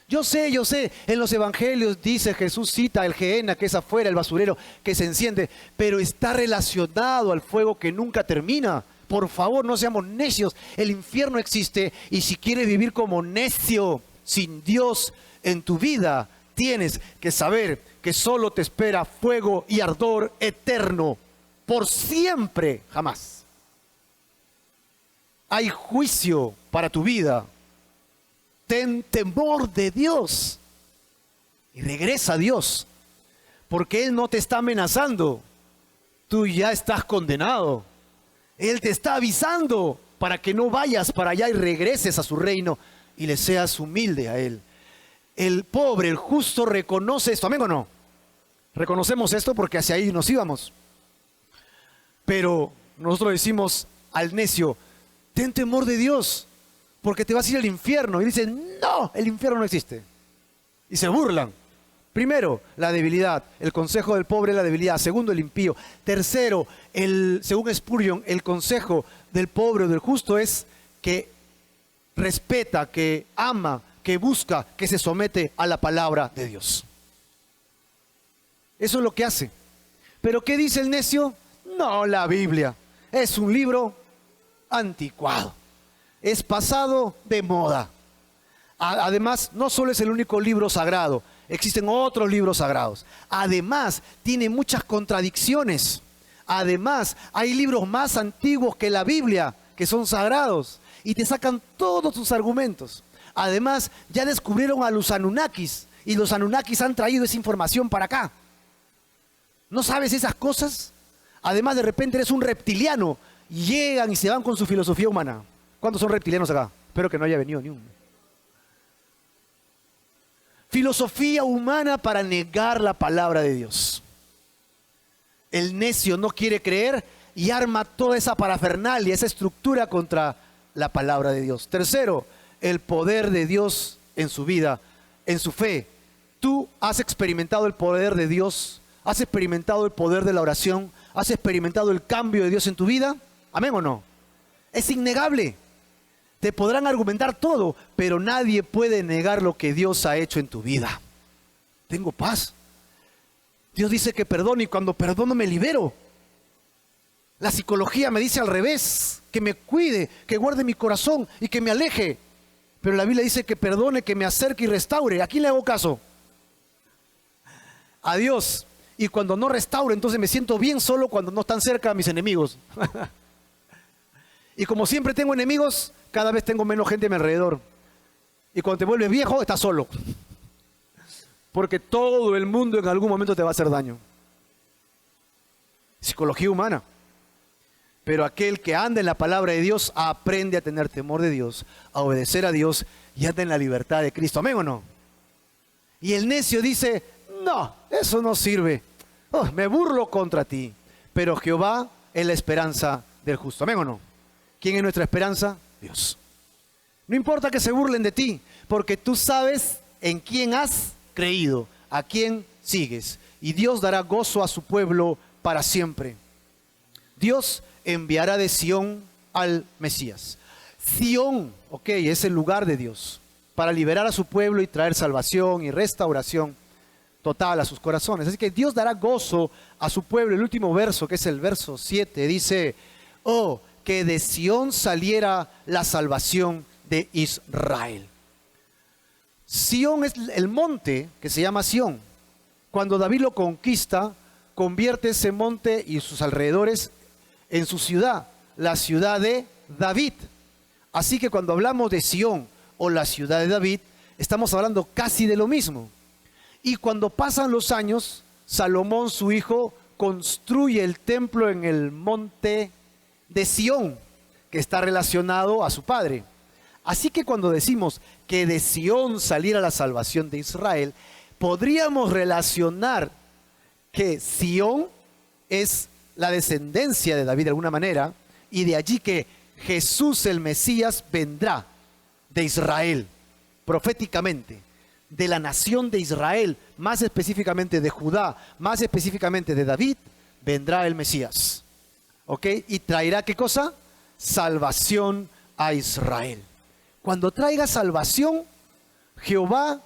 Yo sé, en los evangelios dice Jesús cita el Gehenna, que es afuera, el basurero que se enciende, pero está relacionado al fuego que nunca termina. Por favor, no seamos necios, el infierno existe y si quieres vivir como necio, sin Dios en tu vida, tienes que saber que solo te espera fuego y ardor eterno, por siempre, jamás. Hay juicio para tu vida. Ten temor de Dios y regresa a Dios, porque Él no te está amenazando, tú ya estás condenado. Él te está avisando para que no vayas para allá y regreses a su reino y le seas humilde a Él. El pobre, el justo reconoce esto, ¿amén o no? Reconocemos esto porque hacia ahí nos íbamos. Pero nosotros decimos al necio, ten temor de Dios, porque te vas a ir al infierno. Y dicen, no, el infierno no existe. Y se burlan. Primero, la debilidad. El consejo del pobre es la debilidad. Segundo, el impío. Tercero, según Spurgeon, el consejo del pobre o del justo es que respeta, que ama, que busca, que se somete a la palabra de Dios. Eso es lo que hace. ¿Pero qué dice el necio? No, la Biblia es un libro anticuado. Es pasado de moda. Además, no solo es el único libro sagrado, existen otros libros sagrados. Además, tiene muchas contradicciones. Además, hay libros más antiguos que la Biblia, que son sagrados, y te sacan todos tus argumentos. Además, ya descubrieron a los Anunnakis, y los Anunnakis han traído esa información para acá. ¿No sabes esas cosas? Además, de repente eres un reptiliano, y llegan y se van con su filosofía humana. ¿Cuántos son reptilianos acá? Espero que no haya venido ni uno. Filosofía humana para negar la palabra de Dios. El necio no quiere creer y arma toda esa parafernalia, esa estructura contra la palabra de Dios. Tercero, el poder de Dios en su vida, en su fe. ¿Tú has experimentado el poder de Dios? ¿Has experimentado el poder de la oración? ¿Has experimentado el cambio de Dios en tu vida? ¿Amén o no? Es innegable. Te podrán argumentar todo, pero nadie puede negar lo que Dios ha hecho en tu vida. Tengo paz. Dios dice que perdono y cuando perdono me libero. La psicología me dice al revés, que me cuide, que guarde mi corazón y que me aleje. Pero la Biblia dice que perdone, que me acerque y restaure. ¿A quién le hago caso? A Dios. Y cuando no restauro, entonces me siento bien solo cuando no están cerca mis enemigos. Y como siempre tengo enemigos, cada vez tengo menos gente a mi alrededor. Y cuando te vuelves viejo, estás solo. Porque todo el mundo en algún momento te va a hacer daño. Psicología humana. Pero aquel que anda en la palabra de Dios aprende a tener temor de Dios, a obedecer a Dios y anda en la libertad de Cristo. ¿Amén o no? Y el necio dice, no, eso no sirve. Oh, me burlo contra ti. Pero Jehová es la esperanza del justo. ¿Amén o no? ¿Quién es nuestra esperanza? Dios. No importa que se burlen de ti, porque tú sabes en quién has creído, a quién sigues. Y Dios dará gozo a su pueblo para siempre. Dios enviará de Sión al Mesías. Sión, ok, es el lugar de Dios, para liberar a su pueblo y traer salvación y restauración total a sus corazones. Así que Dios dará gozo a su pueblo. El último verso, que es el verso 7, dice, oh, que de Sión saliera la salvación de Israel. Sión es el monte que se llama Sión. Cuando David lo conquista, convierte ese monte y sus alrededores en su ciudad, la ciudad de David. Así que cuando hablamos de Sión o la ciudad de David, estamos hablando casi de lo mismo. Y cuando pasan los años, Salomón, su hijo, construye el templo en el monte de Sión, que está relacionado a su padre. Así que cuando decimos que de Sión saliera la salvación de Israel, podríamos relacionar que Sión es la descendencia de David de alguna manera, y de allí que Jesús el Mesías vendrá de Israel, proféticamente, de la nación de Israel, más específicamente de Judá, más específicamente de David, vendrá el Mesías. ¿Ok? Y traerá ¿qué cosa? Salvación a Israel. Cuando traiga salvación, Jehová,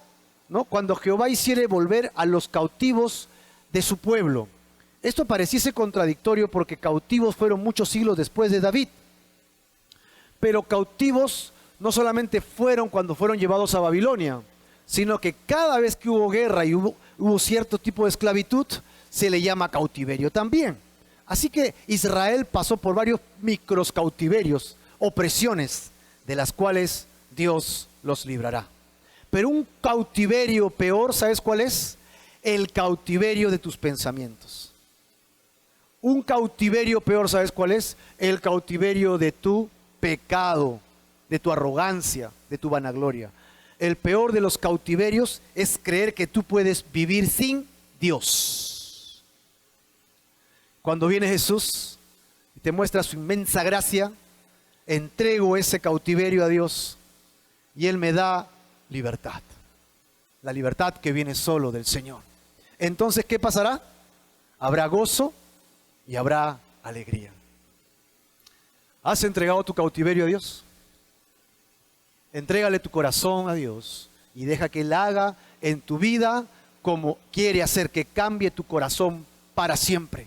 ¿no? Cuando Jehová hiciere volver a los cautivos de su pueblo. Esto pareciese contradictorio porque cautivos fueron muchos siglos después de David. Pero cautivos no solamente fueron cuando fueron llevados a Babilonia, sino que cada vez que hubo guerra y hubo cierto tipo de esclavitud, se le llama cautiverio también. Así que Israel pasó por varios micros cautiverios, opresiones, de las cuales Dios los librará. Pero un cautiverio peor, ¿sabes cuál es? El cautiverio de tus pensamientos. Un cautiverio peor, ¿sabes cuál es? El cautiverio de tu pecado, de tu arrogancia, de tu vanagloria. El peor de los cautiverios es creer que tú puedes vivir sin Dios. Cuando viene Jesús y te muestra su inmensa gracia, entrego ese cautiverio a Dios y Él me da libertad. La libertad que viene solo del Señor. Entonces, ¿qué pasará? Habrá gozo y habrá alegría. ¿Has entregado tu cautiverio a Dios? Entrégale tu corazón a Dios y deja que Él haga en tu vida como quiere hacer, que cambie tu corazón para siempre.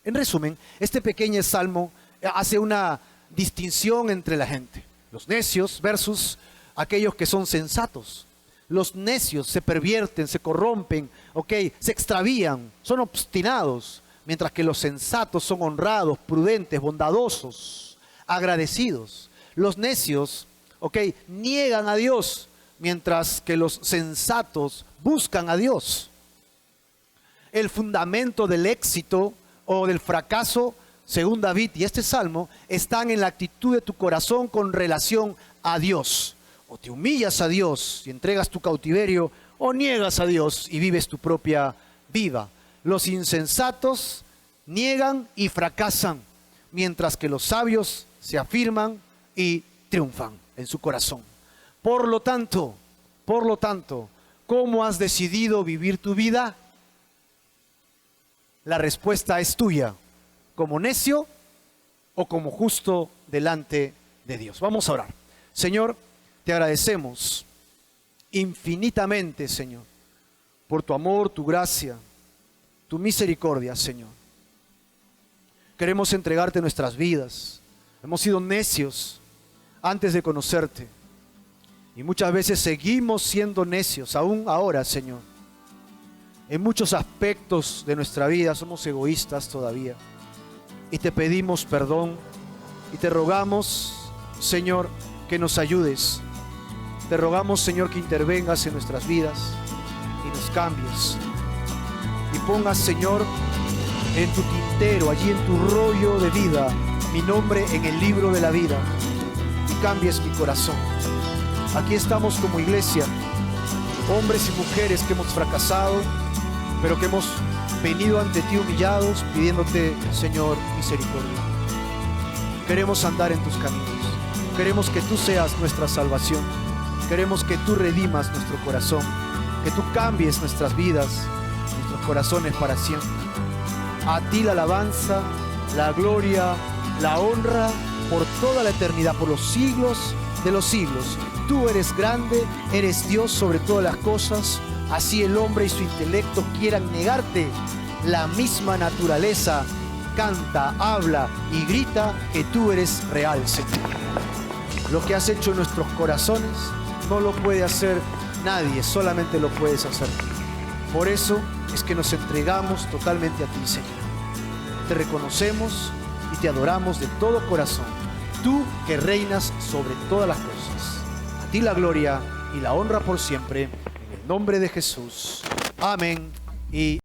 En resumen, este pequeño salmo hace una distinción entre la gente, los necios versus aquellos que son sensatos. Los necios se pervierten, se corrompen, ¿ok? Se extravían, son obstinados, mientras que los sensatos son honrados, prudentes, bondadosos, agradecidos. Los necios, ¿ok?, niegan a Dios, mientras que los sensatos buscan a Dios. El fundamento del éxito o del fracaso, según David y este salmo, están en la actitud de tu corazón con relación a Dios. O te humillas a Dios y entregas tu cautiverio, o niegas a Dios y vives tu propia vida. Los insensatos niegan y fracasan, mientras que los sabios se afirman y triunfan en su corazón. Por lo tanto, ¿cómo has decidido vivir tu vida? La respuesta es tuya, como necio o como justo delante de Dios. Vamos a orar. Señor, te agradecemos infinitamente, Señor, por tu amor, tu gracia, tu misericordia, Señor. Queremos entregarte nuestras vidas. Hemos sido necios antes de conocerte y muchas veces seguimos siendo necios, aún ahora, Señor. En muchos aspectos de nuestra vida somos egoístas todavía y te pedimos perdón y te rogamos, Señor, que nos ayudes. Te rogamos, Señor, que intervengas en nuestras vidas y nos cambies. Y pongas, Señor, en tu tintero, allí en tu rollo de vida, mi nombre en el libro de la vida. Y cambies mi corazón. Aquí estamos como iglesia, hombres y mujeres que hemos fracasado, pero que hemos venido ante ti humillados, pidiéndote, Señor, misericordia. Queremos andar en tus caminos. Queremos que tú seas nuestra salvación. Queremos que tú redimas nuestro corazón, que tú cambies nuestras vidas, nuestros corazones para siempre. A ti la alabanza, la gloria, la honra por toda la eternidad, por los siglos de los siglos. Tú eres grande, eres Dios sobre todas las cosas. Así el hombre y su intelecto quieran negarte, la misma naturaleza canta, habla y grita que tú eres real, Señor. Lo que has hecho en nuestros corazones no lo puede hacer nadie, solamente lo puedes hacer tú. Por eso es que nos entregamos totalmente a ti, Señor. Te reconocemos y te adoramos de todo corazón. Tú que reinas sobre todas las cosas. A ti la gloria y la honra por siempre. En el nombre de Jesús. Amén y